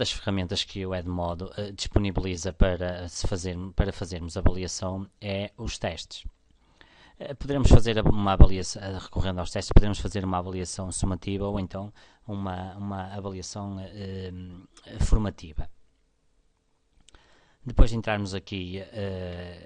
das ferramentas que o Edmodo disponibiliza para fazermos avaliação é os testes. Poderemos fazer uma avaliação, recorrendo aos testes, podemos fazer uma avaliação sumativa ou então uma avaliação formativa. Depois de entrarmos aqui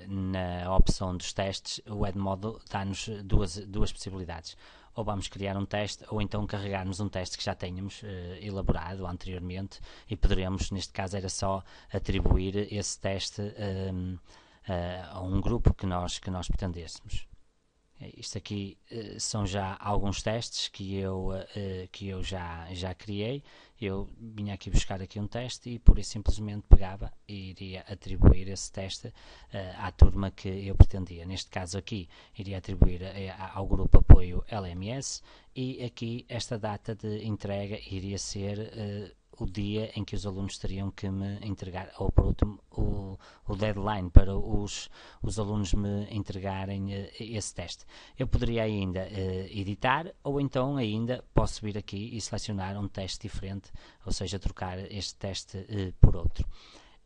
na opção dos testes, o Edmodo dá-nos duas possibilidades. Ou vamos criar um teste, ou então carregarmos um teste que já tenhamos elaborado anteriormente e poderemos, neste caso era só atribuir esse teste a um grupo que nós pretendêssemos. Isto aqui são já alguns testes que eu já criei. Eu vinha aqui buscar aqui um teste e pura e simplesmente pegava e iria atribuir esse teste à turma que eu pretendia. Neste caso aqui iria atribuir ao grupo apoio LMS e aqui esta data de entrega iria ser o dia em que os alunos teriam que me entregar, ou por último o deadline para os alunos me entregarem esse teste. Eu poderia ainda editar, ou então ainda posso vir aqui e selecionar um teste diferente, ou seja, trocar este teste por outro.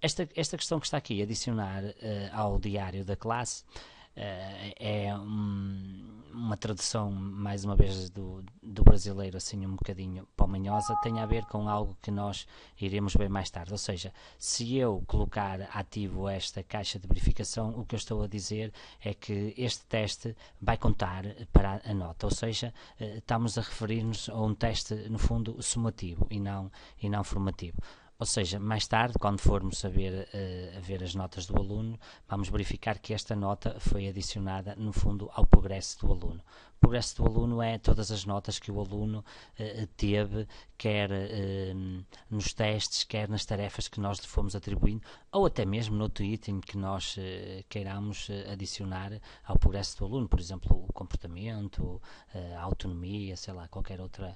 Esta questão que está aqui, adicionar ao diário da classe, é uma tradução, mais uma vez, do brasileiro, assim um bocadinho paumanhosa, tem a ver com algo que nós iremos ver mais tarde. Ou seja, se eu colocar ativo esta caixa de verificação, o que eu estou a dizer é que este teste vai contar para a nota, ou seja, estamos a referir-nos a um teste, no fundo, somativo e não formativo. Ou seja, mais tarde, quando formos a ver as notas do aluno, vamos verificar que esta nota foi adicionada, no fundo, ao progresso do aluno. O progresso do aluno é todas as notas que o aluno teve, quer nos testes, quer nas tarefas que nós lhe fomos atribuindo, ou até mesmo no outro item que nós queiramos adicionar ao progresso do aluno, por exemplo, o comportamento, a autonomia, sei lá, qualquer outro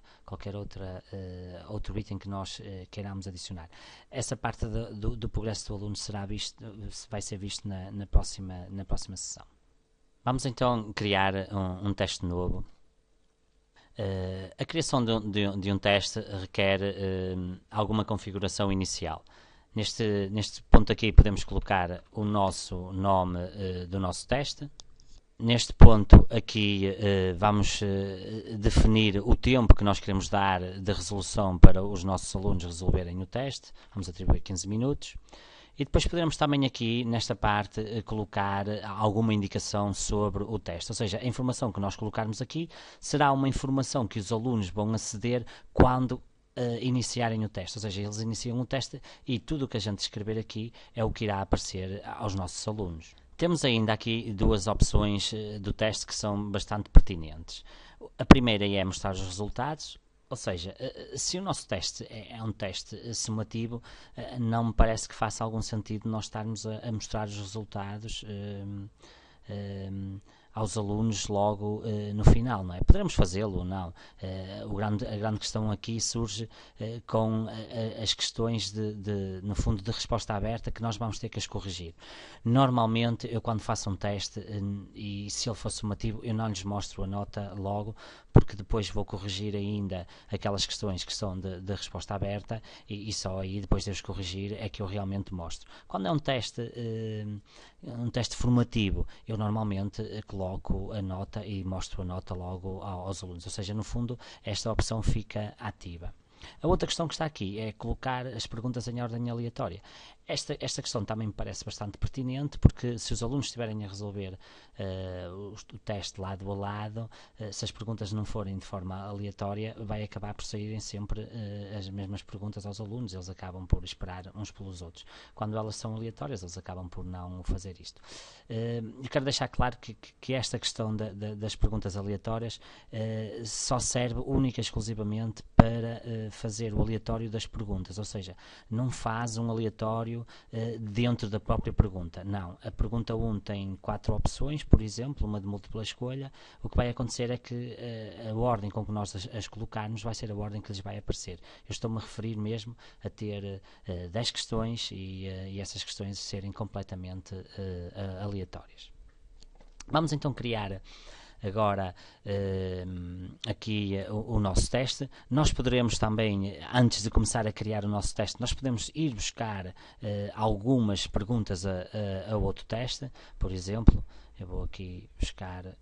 item que nós queiramos adicionar. Essa parte do progresso do aluno vai ser visto na próxima sessão. Vamos então criar um teste novo. A criação de um teste requer alguma configuração inicial. Neste ponto aqui podemos colocar o nosso nome do nosso teste. Neste ponto aqui vamos definir o tempo que nós queremos dar de resolução para os nossos alunos resolverem o teste. Vamos atribuir 15 minutos. E depois poderemos também aqui, nesta parte, colocar alguma indicação sobre o teste. Ou seja, a informação que nós colocarmos aqui será uma informação que os alunos vão aceder quando iniciarem o teste. Ou seja, eles iniciam o teste e tudo o que a gente escrever aqui é o que irá aparecer aos nossos alunos. Temos ainda aqui duas opções do teste que são bastante pertinentes. A primeira é mostrar os resultados. Ou seja, se o nosso teste é um teste somativo, não me parece que faça algum sentido nós estarmos a mostrar os resultados aos alunos logo no final, não é? Poderemos fazê-lo ou não. A grande questão aqui surge com as questões no fundo, de resposta aberta, que nós vamos ter que as corrigir. Normalmente, eu quando faço um teste, e se ele for somativo, eu não lhes mostro a nota logo, porque depois vou corrigir ainda aquelas questões que são de resposta aberta, e só aí, depois de os corrigir, é que eu realmente mostro. Quando é um teste formativo, eu normalmente coloco a nota e mostro a nota logo aos alunos, ou seja, no fundo esta opção fica ativa. A outra questão que está aqui é colocar as perguntas em ordem aleatória. Esta questão também me parece bastante pertinente, porque se os alunos estiverem a resolver o teste lado a lado, se as perguntas não forem de forma aleatória, vai acabar por saírem sempre as mesmas perguntas aos alunos. Eles acabam por esperar uns pelos outros. Quando elas são aleatórias, eles acabam por não fazer isto. Eu quero deixar claro que esta questão das perguntas aleatórias só serve única e exclusivamente para fazer o aleatório das perguntas, ou seja, não faz um aleatório dentro da própria pergunta. Não, a pergunta 1 tem 4 opções, por exemplo, uma de múltipla escolha. O que vai acontecer é que a ordem com que nós as colocarmos vai ser a ordem que lhes vai aparecer. Eu estou-me a referir mesmo a ter 10 questões e essas questões serem completamente aleatórias. Vamos então criar agora aqui o nosso teste. Nós poderemos também, antes de começar a criar o nosso teste, nós podemos ir buscar algumas perguntas a outro teste. Por exemplo, eu vou aqui buscar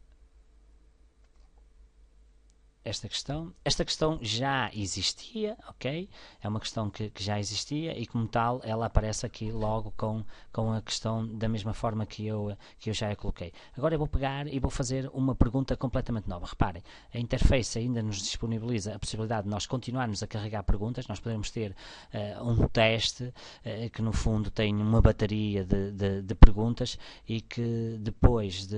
esta questão. Esta questão já existia, ok? É uma questão que já existia e, como tal, ela aparece aqui logo com a questão da mesma forma que eu já a coloquei. Agora eu vou pegar e vou fazer uma pergunta completamente nova. Reparem, a interface ainda nos disponibiliza a possibilidade de nós continuarmos a carregar perguntas. Nós podemos ter um teste que, no fundo, tem uma bateria de perguntas e que depois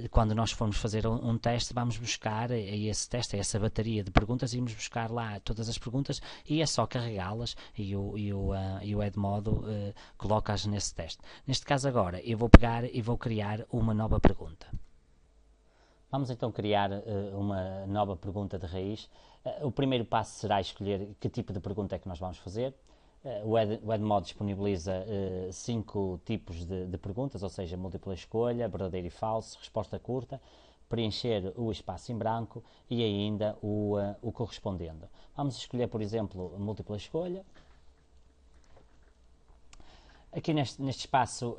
quando nós formos fazer um teste, vamos buscar esse teste, essa bateria de perguntas, e vamos buscar lá todas as perguntas e é só carregá-las e o Edmodo coloca-as nesse teste. Neste caso agora eu vou pegar e vou criar uma nova pergunta. Vamos então criar uma nova pergunta de raiz. O primeiro passo será escolher que tipo de pergunta é que nós vamos fazer. O Edmodo disponibiliza 5 tipos de perguntas, ou seja, múltipla escolha, verdadeiro e falso, resposta curta, preencher o espaço em branco e ainda o correspondendo. Vamos escolher, por exemplo, múltipla escolha. Aqui neste espaço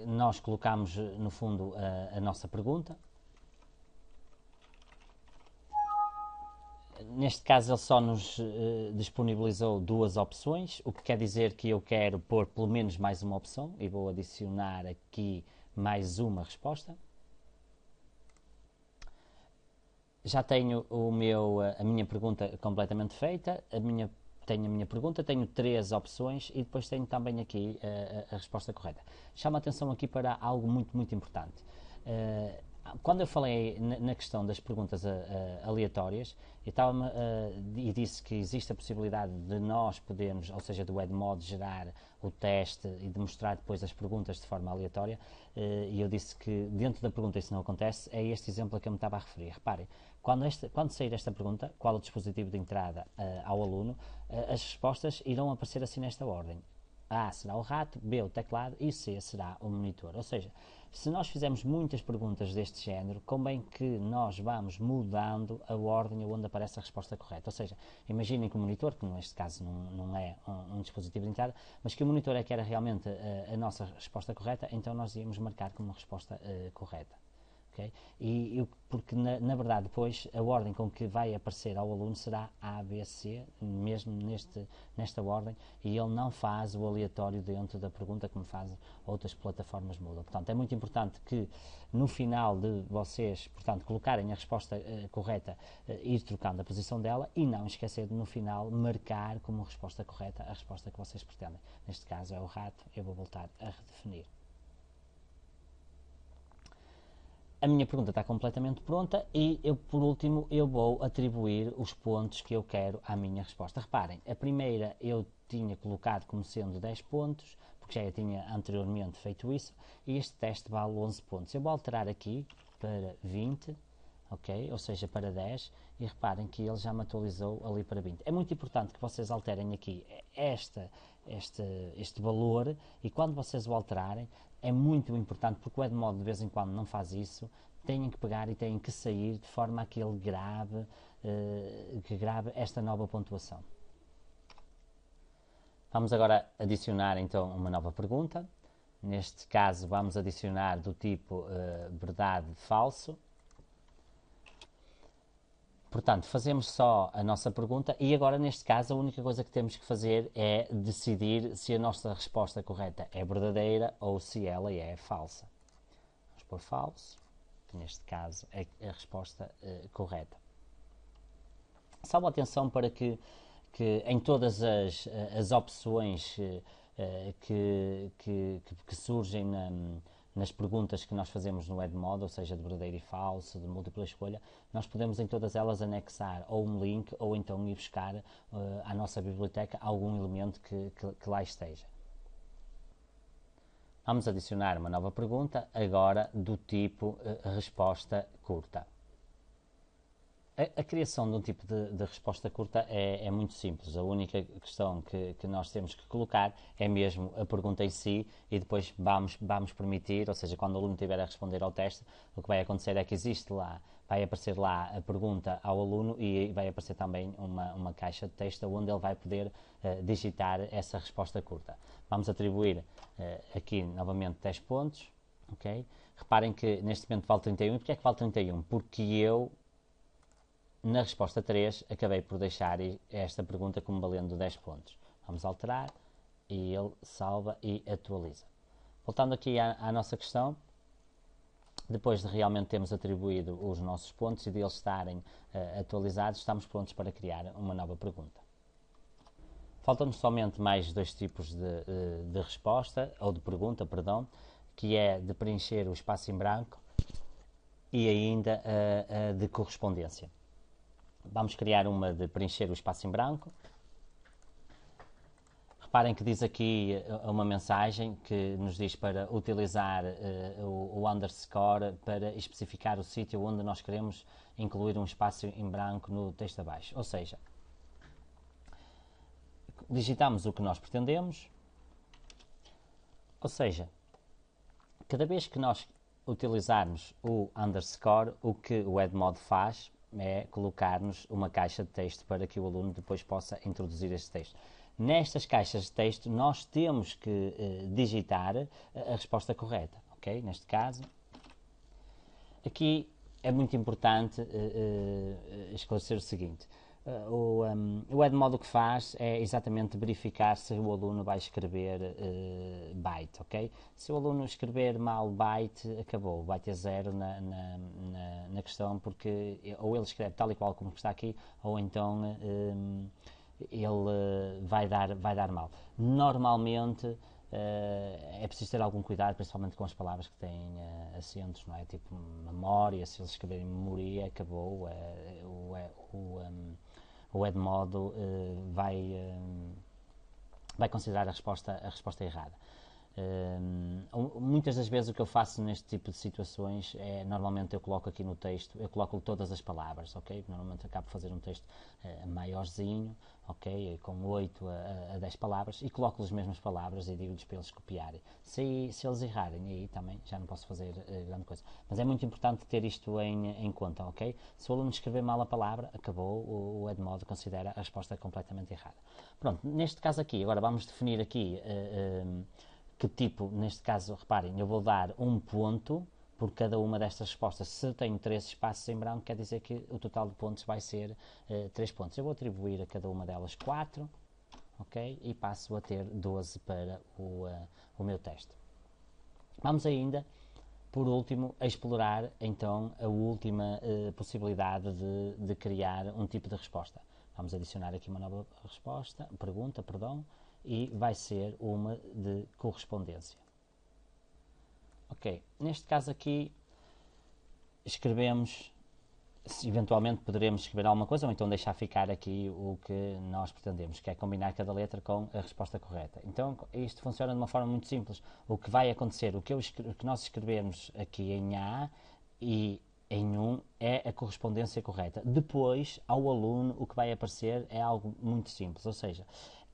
nós colocamos no fundo a nossa pergunta. Neste caso ele só nos disponibilizou 2 opções, o que quer dizer que eu quero pôr pelo menos mais uma opção e vou adicionar aqui mais uma resposta. Já tenho a minha pergunta completamente feita, tenho a minha pergunta, tenho 3 opções e depois tenho também aqui a resposta correta. Chama a atenção aqui para algo muito, muito importante. Quando eu falei na questão das perguntas aleatórias, eu e disse que existe a possibilidade de nós podermos, ou seja, do Edmodo, gerar o teste e demonstrar depois as perguntas de forma aleatória, e eu disse que dentro da pergunta isso não acontece. É este exemplo a que eu me estava a referir. Reparem, quando sair esta pergunta, qual o dispositivo de entrada ao aluno, as respostas irão aparecer assim nesta ordem. A será o rato, B o teclado e C será o monitor. Ou seja, se nós fizermos muitas perguntas deste género, convém que nós vamos mudando a ordem onde aparece a resposta correta. Ou seja, imaginem que o monitor, que neste caso não é um dispositivo de entrada, mas que o monitor é que era realmente a nossa resposta correta, então nós íamos marcar como resposta correta. Okay? Porque na verdade depois a ordem com que vai aparecer ao aluno será A, B, C, mesmo nesta ordem, e ele não faz o aleatório dentro da pergunta como fazem outras plataformas Moodle. Portanto, é muito importante que no final de vocês, portanto, colocarem a resposta correta, ir trocando a posição dela e não esquecer de no final marcar como resposta correta a resposta que vocês pretendem. Neste caso é o rato, eu vou voltar a redefinir. A minha pergunta está completamente pronta e por último eu vou atribuir os pontos que eu quero à minha resposta. Reparem, a primeira eu tinha colocado como sendo 10 pontos, porque já eu tinha anteriormente feito isso, e este teste vale 11 pontos. Eu vou alterar aqui para 20, ok? Ou seja, para 10, e reparem que ele já me atualizou ali para 20. É muito importante que vocês alterem aqui este valor, e quando vocês o alterarem, é muito importante, porque o Edmodo de vez em quando não faz isso, têm que pegar e têm que sair de forma a que ele grave esta nova pontuação. Vamos agora adicionar então uma nova pergunta. Neste caso vamos adicionar do tipo verdade-falso. Portanto, fazemos só a nossa pergunta e agora, neste caso, a única coisa que temos que fazer é decidir se a nossa resposta correta é verdadeira ou se ela é falsa. Vamos pôr falso, que neste caso é a resposta correta. Salvo atenção para que em todas as opções que surgem nas perguntas que nós fazemos no Edmodo, ou seja, de verdadeiro e falso, de múltipla escolha, nós podemos em todas elas anexar ou um link ou então ir buscar à nossa biblioteca algum elemento que lá esteja. Vamos adicionar uma nova pergunta, agora do tipo resposta curta. A criação de um tipo de resposta curta é muito simples. A única questão que nós temos que colocar é mesmo a pergunta em si e depois vamos permitir, ou seja, quando o aluno estiver a responder ao teste, o que vai acontecer é que existe lá, vai aparecer lá a pergunta ao aluno e vai aparecer também uma caixa de texto onde ele vai poder digitar essa resposta curta. Vamos atribuir aqui novamente 10 pontos, ok? Reparem que neste momento vale 31. E porquê é que vale 31? Porque eu na resposta 3, acabei por deixar esta pergunta como valendo 10 pontos. Vamos alterar e ele salva e atualiza. Voltando aqui à nossa questão, depois de realmente termos atribuído os nossos pontos e de eles estarem atualizados, estamos prontos para criar uma nova pergunta. Faltam-nos somente mais dois tipos de resposta, ou de pergunta, perdão, que é de preencher o espaço em branco e ainda de correspondência. Vamos criar uma de preencher o espaço em branco. Reparem que diz aqui uma mensagem que nos diz para utilizar o underscore para especificar o sítio onde nós queremos incluir um espaço em branco no texto abaixo. Ou seja, digitamos o que nós pretendemos, ou seja, cada vez que nós utilizarmos o underscore, o que o Edmodo faz é colocar-nos uma caixa de texto para que o aluno depois possa introduzir este texto. Nestas caixas de texto nós temos que digitar a resposta correta, ok? Neste caso, aqui é muito importante esclarecer o seguinte. O Edmodo o que faz é exatamente verificar se o aluno vai escrever byte, ok? Se o aluno escrever mal byte, acabou, vai ter zero na questão, porque ou ele escreve tal e qual como está aqui, ou então ele vai dar mal. Normalmente é preciso ter algum cuidado, principalmente com as palavras que têm acentos, não é? Tipo memória, se eles escreverem memoria, acabou. O Edmodo vai considerar a resposta errada. Muitas das vezes o que eu faço neste tipo de situações é, normalmente eu coloco aqui no texto, eu coloco todas as palavras, ok? Normalmente acabo de fazer um texto maiorzinho, ok? Com 8 a 10 palavras e coloco as mesmas palavras e digo-lhes para eles copiarem. Se eles errarem, aí também já não posso fazer grande coisa. Mas é muito importante ter isto em conta, ok? Se o aluno escrever mal a palavra, acabou, o Edmodo considera a resposta completamente errada. Pronto, neste caso aqui, agora vamos definir aqui que tipo, neste caso, reparem, eu vou dar um ponto por cada uma destas respostas. Se eu tenho 3 espaços em branco, quer dizer que o total de pontos vai ser 3 pontos. Eu vou atribuir a cada uma delas 4, ok? E passo a ter 12 para o meu teste. Vamos ainda, por último, a explorar então a última possibilidade de criar um tipo de resposta. Vamos adicionar aqui uma nova pergunta, e vai ser uma de correspondência. Ok, neste caso aqui escrevemos, eventualmente poderemos escrever alguma coisa ou então deixar ficar aqui o que nós pretendemos, que é combinar cada letra com a resposta correta. Então isto funciona de uma forma muito simples. O que vai acontecer, o que nós escrevermos aqui em A e em 1 é a correspondência correta. Depois, ao aluno, o que vai aparecer é algo muito simples, ou seja,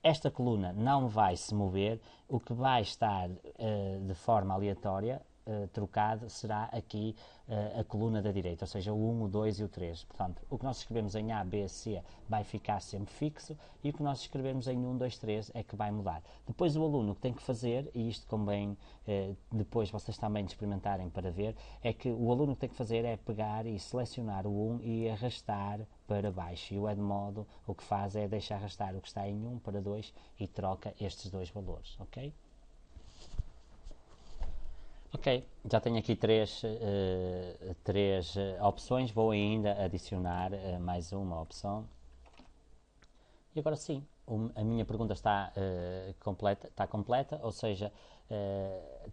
esta coluna não vai se mover, o que vai estar de forma aleatória trocado será aqui a coluna da direita, ou seja, o 1, o 2 e o 3. Portanto, o que nós escrevemos em A, B, C vai ficar sempre fixo e o que nós escrevemos em 1, 2, 3 é que vai mudar. Depois o aluno o que tem que fazer, e isto convém depois vocês também experimentarem para ver, é que o aluno o que tem que fazer é pegar e selecionar o 1 e arrastar para baixo. E o Edmodo o que faz é deixar arrastar o que está em 1 para 2 e troca estes dois valores, ok? Ok, já tenho aqui três opções, vou ainda adicionar mais uma opção. E agora sim, a minha pergunta está completa, ou seja,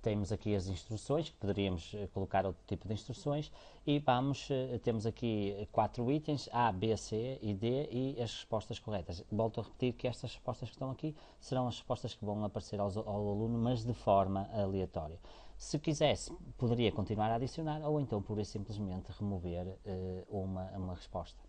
temos aqui as instruções, que poderíamos colocar outro tipo de instruções, e temos aqui 4 itens, A, B, C e D, e as respostas corretas. Volto a repetir que estas respostas que estão aqui serão as respostas que vão aparecer ao aluno, mas de forma aleatória. Se quisesse, poderia continuar a adicionar ou então pura e simplesmente remover uma resposta.